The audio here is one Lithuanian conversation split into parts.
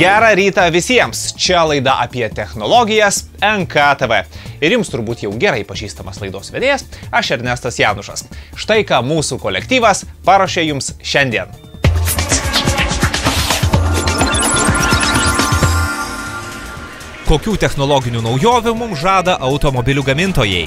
Gerą rytą visiems, čia laida apie technologijas NKTV. Ir jums turbūt jau gerai pažįstamas laidos vedėjas, aš Ernestas Janušas. Štai ką mūsų kolektyvas paruošė jums šiandien. Kokių technologinių naujovių mums žada automobilių gamintojai?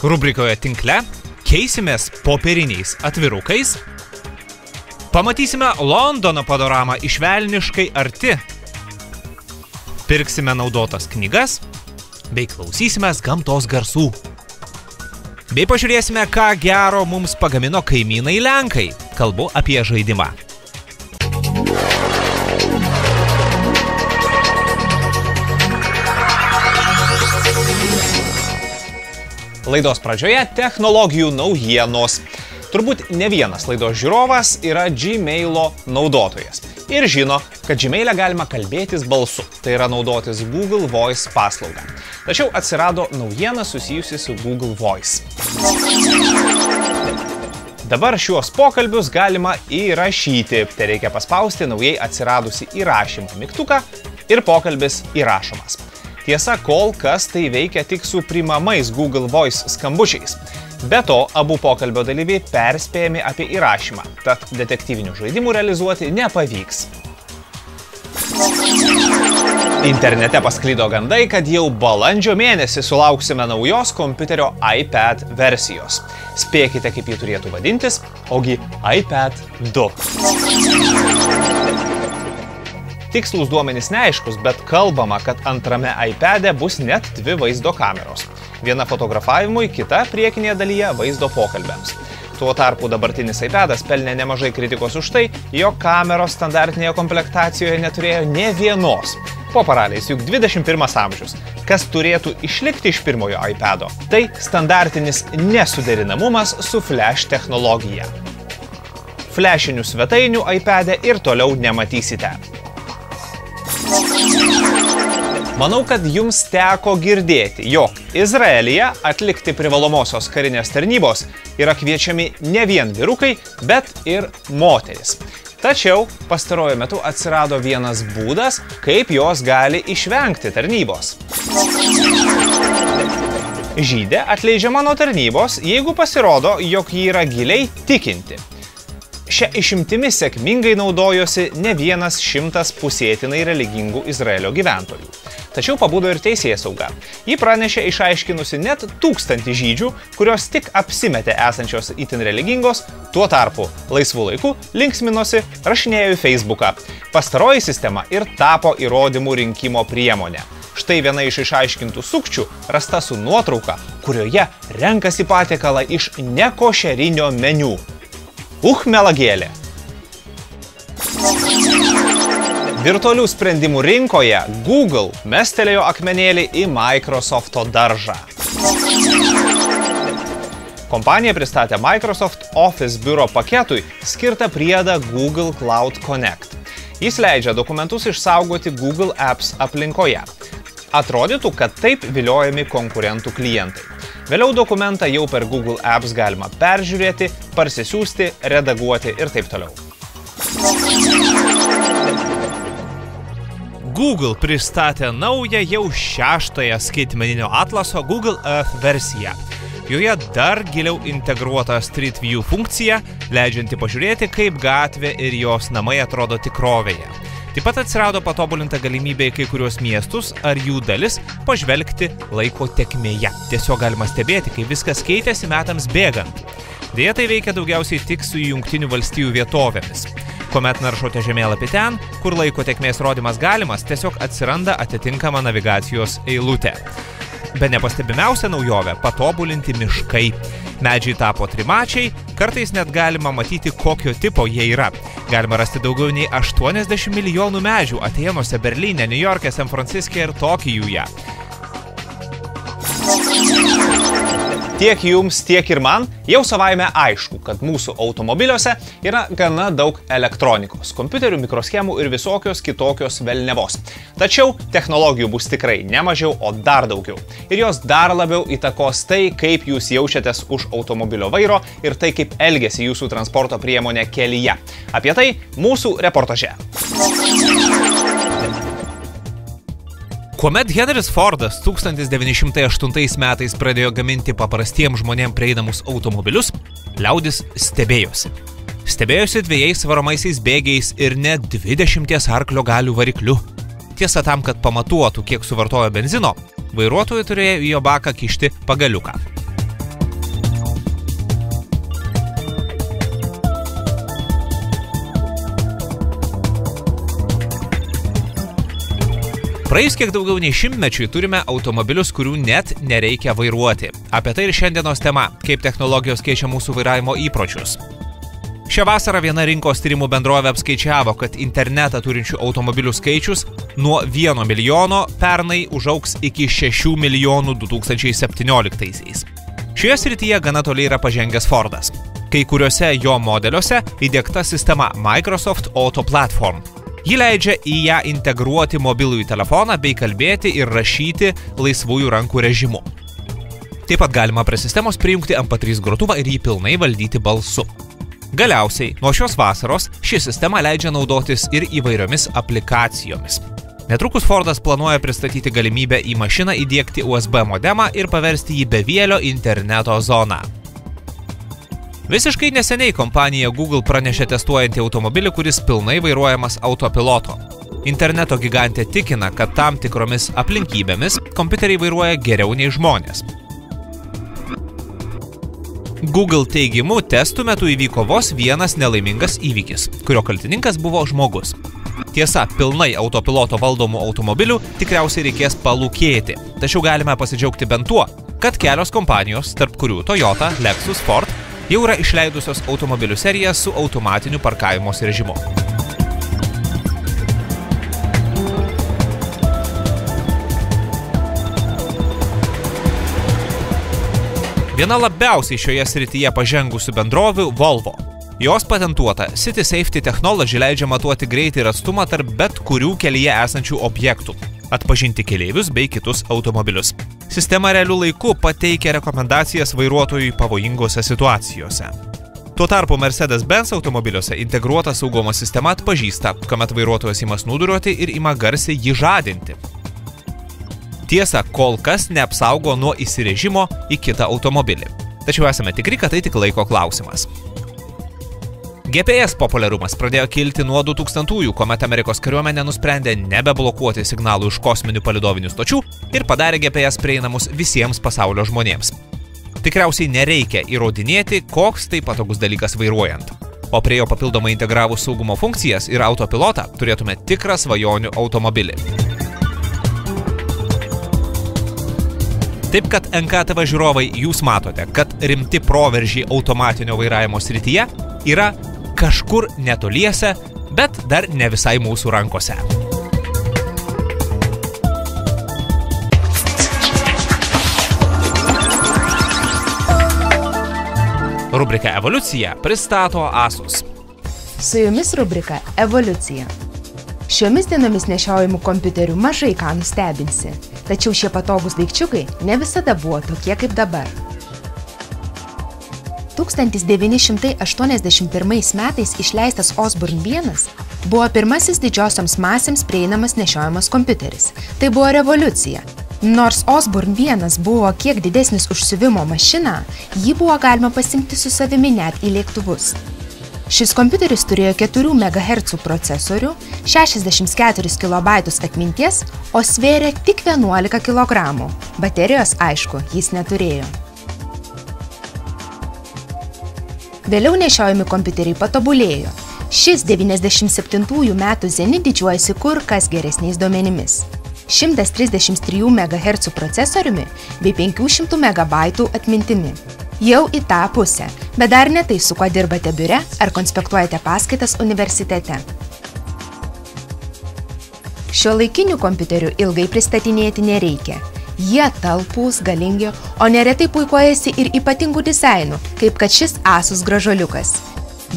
Rubrikoje tinkle keisimės popieriniais atvirukais. Pamatysime Londono panoramą iš velniškai arti. Pirksime naudotas knygas, bei klausysimės gamtos garsų. Bei pažiūrėsime, ką gero mums pagamino kaimynai Lenkai. Kalbu apie žaidimą. Laidos pradžioje technologijų naujienos. Turbūt ne vienas laidos žiūrovas yra Gmailo naudotojas ir žino, kad Gmail'e galima kalbėtis balsu, tai yra naudotis Google Voice paslaugą. Tačiau atsirado naujiena susijusi su Google Voice. Dabar šiuos pokalbius galima įrašyti, tai reikia paspausti naujai atsiradusi įrašymo mygtuką ir pokalbis įrašomas. Tiesa, kol kas tai veikia tik su priimamais Google Voice skambučiais. Be to, abu pokalbio dalyviai perspėjami apie įrašymą, tad detektyvinių žaidimų realizuoti nepavyks. Internete pasklido gandai, kad jau balandžio mėnesį sulauksime naujos kompiuterio iPad versijos. Spėkite, kaip jį turėtų vadintis, ogi iPad 2. Tikslūs duomenys neaiškus, bet kalbama, kad antrame iPad'e bus net 2 vaizdo kameros. Viena fotografavimui, kita priekinėje dalyje vaizdo pokalbiams. Tuo tarpu dabartinis iPad'as pelnė nemažai kritikos už tai, jog kameros standartinėje komplektacijoje neturėjo nė vienos. Po paraliais, juk 21 amžius. Kas turėtų išlikti iš pirmojo iPad'o? Tai standartinis nesuderinamumas su flash technologija. Flashinių svetainių iPad'e ir toliau nematysite. Manau, kad jums teko girdėti, jog Izraelyje atlikti privalomosios karinės tarnybos yra kviečiami ne vien vyrukai, bet ir moteris. Tačiau pastaruoju metu atsirado vienas būdas, kaip jos gali išvengti tarnybos. Žydė atleidžiama nuo tarnybos, jeigu pasirodo, jog ji yra giliai tikinti. Šia išimtimi sėkmingai naudojosi ne vienas 100 pusėtinai religingų Izraelio gyventojų. Tačiau pabudo ir teisėsauga. Ji pranešė išaiškinusi net 1000 žydžių, kurios tik apsimetė esančios itin religingos, tuo tarpu laisvų laikų linksminosi, rašinėjo į Facebooką. Pastaroji sistema ir tapo įrodymų rinkimo priemonė. Štai viena iš išaiškintų sukčių rasta su nuotrauka, kurioje renkasi patiekalą iš nekošerinio meniu. Melagėlė. Virtualių sprendimų rinkoje Google mestelėjo akmenėlį į Microsoft'o daržą. Kompanija pristatė Microsoft Office biuro paketui skirtą priedą Google Cloud Connect. Jis leidžia dokumentus išsaugoti Google Apps aplinkoje. Atrodytų, kad taip viliojami konkurentų klientai. Vėliau dokumentą jau per Google Apps galima peržiūrėti, parsisiųsti, redaguoti ir taip toliau. Google pristatė naują jau 6-ąją skaitmeninio atlaso Google Earth versiją. Joje dar giliau integruota Street View funkcija, leidžianti pažiūrėti, kaip gatvė ir jos namai atrodo tikrovėje. Taip pat atsirado patobulinta galimybė į kai kuriuos miestus ar jų dalis pažvelgti laiko tėkmėje. Tiesiog galima stebėti, kaip viskas keitėsi metams bėgant. Deja, tai veikia daugiausiai tik su Jungtinių valstijų vietovėmis. Kuomet naršote žemėlapį ten, kur laiko tėkmės rodymas galimas, tiesiog atsiranda atitinkama navigacijos eilutė. Be nepastebimiausia naujovė – patobulinti miškai. Medžiai tapo trimačiai, kartais net galima matyti, kokio tipo jie yra. Galima rasti daugiau nei 80 milijonų medžių Atėnuose, Berlyne, Niujorke, San Franciske ir Tokijuje. Tiek jums, tiek ir man jau savaime aišku, kad mūsų automobiliuose yra gana daug elektronikos, kompiuterių, mikroschemų ir visokios kitokios velnevos. Tačiau technologijų bus tikrai ne mažiau, o dar daugiau. Ir jos dar labiau įtakos tai, kaip jūs jaučiatės už automobilio vairo ir tai, kaip elgiasi jūsų transporto priemonė kelyje. Apie tai mūsų reportaže. Kuomet Henris Fordas 1908 metais pradėjo gaminti paprastiems žmonėms prieinamus automobilius, liaudis stebėjosi. Stebėjosi 2 varomaisiais bėgiais ir net 20 arklio galių varikliu. Tiesa, tam, kad pamatuotų, kiek suvartojo benzino, vairuotojai turėjo į jo baką kišti pagaliuką. Praėjus kiek daugiau nei 100 mečiui turime automobilius, kurių net nereikia vairuoti. Apie tai ir šiandienos tema, kaip technologijos keičia mūsų vairavimo įpročius. Šią vasarą viena rinkos tyrimų bendrovė apskaičiavo, kad internetą turinčių automobilių skaičius nuo 1 milijono pernai užaugs iki 6 milijonų 2017-aisiais. Šioje srityje gana toli yra pažengęs Fordas. Kai kuriuose jo modeliuose įdiegta sistema Microsoft Auto Platform. Ji leidžia į ją integruoti mobilųjį telefoną bei kalbėti ir rašyti laisvųjų rankų režimu. Taip pat galima prie sistemos prijungti MP3 grotuvą ir jį pilnai valdyti balsu. Galiausiai, nuo šios vasaros ši sistema leidžia naudotis ir įvairiomis aplikacijomis. Netrukus Fordas planuoja pristatyti galimybę į mašiną įdiegti USB modemą ir paversti jį bevėlio interneto zoną. Visiškai neseniai kompanija Google pranešė testuojantį automobilį, kuris pilnai vairuojamas autopiloto. Interneto gigantė tikina, kad tam tikromis aplinkybėmis kompiuteriai vairuoja geriau nei žmonės. Google teigimu, testų metu įvyko vos vienas nelaimingas įvykis, kurio kaltininkas buvo žmogus. Tiesa, pilnai autopiloto valdomų automobilių tikriausiai reikės palūkėti, tačiau galime pasidžiaugti bent tuo, kad kelios kompanijos, tarp kurių Toyota, Lexus, Ford, jau yra išleidusios automobilių seriją su automatiniu parkavimosi režimu. Viena labiausiai šioje srityje pažengusių bendrovių Volvo. Jos patentuota City Safety Technology leidžia matuoti greitį ir atstumą tarp bet kurių kelyje esančių objektų, atpažinti keleivius bei kitus automobilius. Sistema realių laikų pateikia rekomendacijas vairuotojui pavojingose situacijose. Tuo tarpu Mercedes-Benz automobiliuose integruota saugumo sistema atpažįsta, kuomet vairuotojas ima snūduriuoti ir ima garsiai jį žadinti. Tiesa, kol kas neapsaugo nuo įsirėžimo į kitą automobilį. Tačiau esame tikri, kad tai tik laiko klausimas. GPS populiarumas pradėjo kilti nuo 2000-ųjų, kuomet Amerikos kariuomenė nusprendė nebeblokuoti signalų iš kosminių palydovinių stočių ir padarė GPS prieinamus visiems pasaulio žmonėms. Tikriausiai nereikia įrodinėti, koks tai patogus dalykas vairuojant. O prie jo papildomai integravus saugumo funkcijas ir autopilotą turėtume tikrą svajonių automobilį. Taip kad NKTV žiūrovai, jūs matote, kad rimti proveržiai automatinio vairavimo srityje yra kažkur netoliese, bet dar ne visai mūsų rankose. Rubrika Evoliucija pristato Asus. Su jumis rubrika Evoliucija. Šiomis dienomis nešiojamų kompiuterių mažai ką nustebinsi, tačiau šie patogūs daikčiukai ne visada buvo tokie kaip dabar. 1981 metais išleistas Osborne 1 buvo pirmasis didžiosioms masėms prieinamas nešiojamas kompiuteris. Tai buvo revoliucija. Nors Osborne 1 buvo kiek didesnis už siuvimo mašiną, jį buvo galima pasimti su savimi net į lėktuvus. Šis kompiuteris turėjo 4 MHz procesorių, 64 KB atminties, o svėrė tik 11 kg. Baterijos, aišku, jis neturėjo. Vėliau nešiojami kompiuteriai patobulėjo. Šis 97 metų Zenit didžiuojasi kur kas geresniais duomenimis. 133 MHz procesoriumi bei 500 MB atmintimi. Jau į tą pusę, bet dar ne tai, su kuo dirbate biure ar konspektuojate paskaitas universitete. Šiuolaikinių kompiuterių ilgai pristatinėti nereikia. Jie talpūs, galingi, o neretai puikuojasi ir ypatingų dizainų, kaip kad šis Asus gražuoliukas.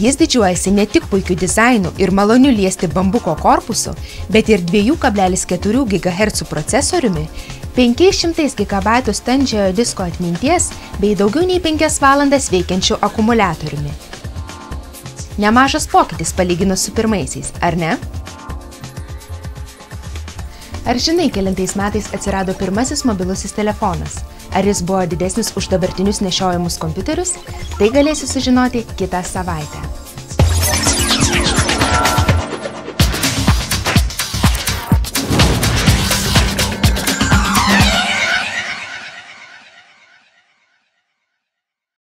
Jis didžiuojasi ne tik puikiu dizainu ir maloniu liesti bambuko korpusu, bet ir 2,4 GHz procesoriumi, 500 GB standžiojo disko atminties bei daugiau nei 5 valandas veikiančiu akumuliatoriumi. Nemažas pokytis palyginus su pirmaisiais, ar ne? Ar žinai, kelintais metais atsirado pirmasis mobilusis telefonas? Ar jis buvo didesnis už dabartinius nešiojamus kompiuterius? Tai galėsi sužinoti kitą savaitę.